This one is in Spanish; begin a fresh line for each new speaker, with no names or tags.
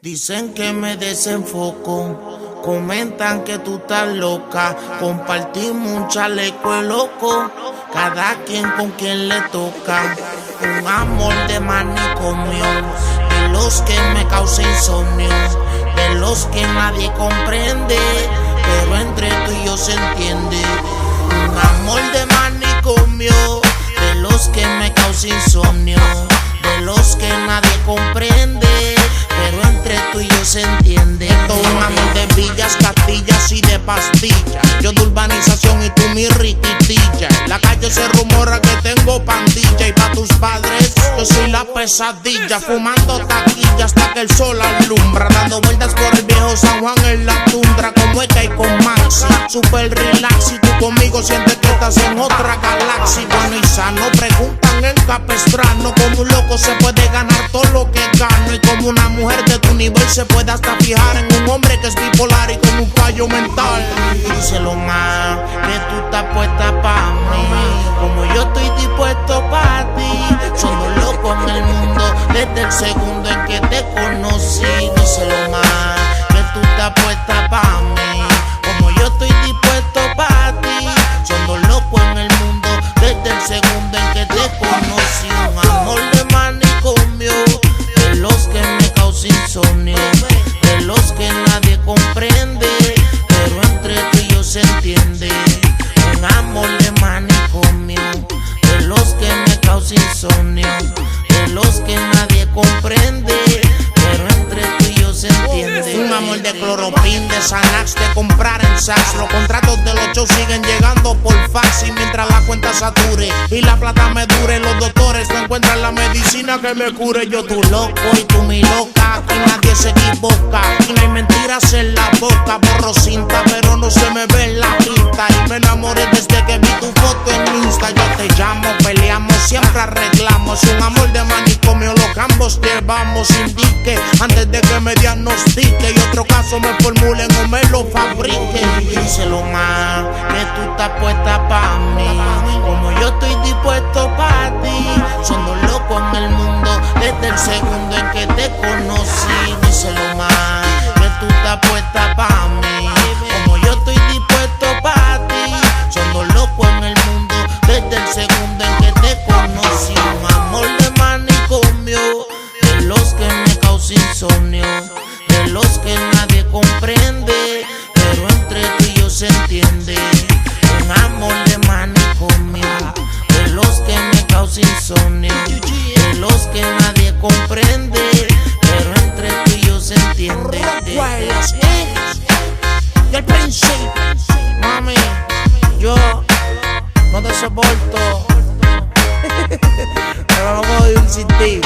Dicen que me desenfoco, comentan que tú estás loca. Compartimos un chaleco loco, cada quien con quien le toca. Un amor de manicomio, de los que me causa insomnio, de los que nadie comprende, pero entre tú y yo se entiende. Un amor de manicomio, de los que me causa insomnio, de los que nadie comprende, pero entre tú y yo se entiende. Esto es un amor de villas, castillas y de pastillas. Yo de urbanización y tú mi riquitilla. En la calle se rumora que tengo pandilla, y pa' tus padres yo soy la pesadilla. Fumando taquilla hasta que el sol alumbra, dando vueltas por el viejo San Juan en la tundra. Como es que hay con Maxi, super relax, y tú conmigo sientes que estás en otra galaxia. Bueno y sano, preguntan en Capestrano, como un loco se puede ganar todo lo que gano, y como una mujer de tu nivel se puede hasta fijar en un hombre que es bipolar y con un fallo mental. Díselo más, que tú estás puesta pa' mí, como yo estoy dispuesto pa' ti. Somos locos en el mundo desde el segundo en que te conocí. Díselo más, que tú estás puesta pa' mí, como yo estoy dispuesto pa' ti. Somos locos en el mundo desde el segundo en que te conocí. Un amor de manicomio, de los que me causa insomnio, de los que nadie comprende, pero entre tú y yo se entiende. Un amor de manicomio, de los que me causa insomnio, de los que nadie comprende, pero entre tú y yo se entiende. Un amor de cloropin, de Xanax, de comprar en Saks. Los contratos de los shows siguen llegando por fax, y mientras la cuenta sature y la plata me dure, los doctores no encuentran la medicina que me cure. Yo tu loco y tú mi loca, aquí nadie se equivoca, aquí no hay mentiras en la boca. Borro cinta pero no se me ve en la pinta, y me enamoré desde que vi tu foto en Insta. Yo te llamo, peleamos, siempre arreglamos. Un amor de manicomio, lo que ambos llevamos. Indique antes de que me diagnostique y otro caso me formulen o me lo fabriquen. Díselo más, que tú estás puesta pa' mí, como yo estoy dispuesto pa' ti. Somos locos en el mundo desde el segundo en que te conocí. Díselo más, que tú estás puesta pa' mí, como yo estoy dispuesto pa' ti. Somos locos en el mundo desde el segundo en que te conocí. Un amor de manicomio, de los que me causa insomnio, de los que nadie comprende, pero entre tú y yo se entiende. Un amor de manicomio, de los que me causa insomnio, de los que nadie comprende, pero entre tú y yo se entiende. Y el príncipe, mami, yo no te soporto, pero no puedo ir sin ti.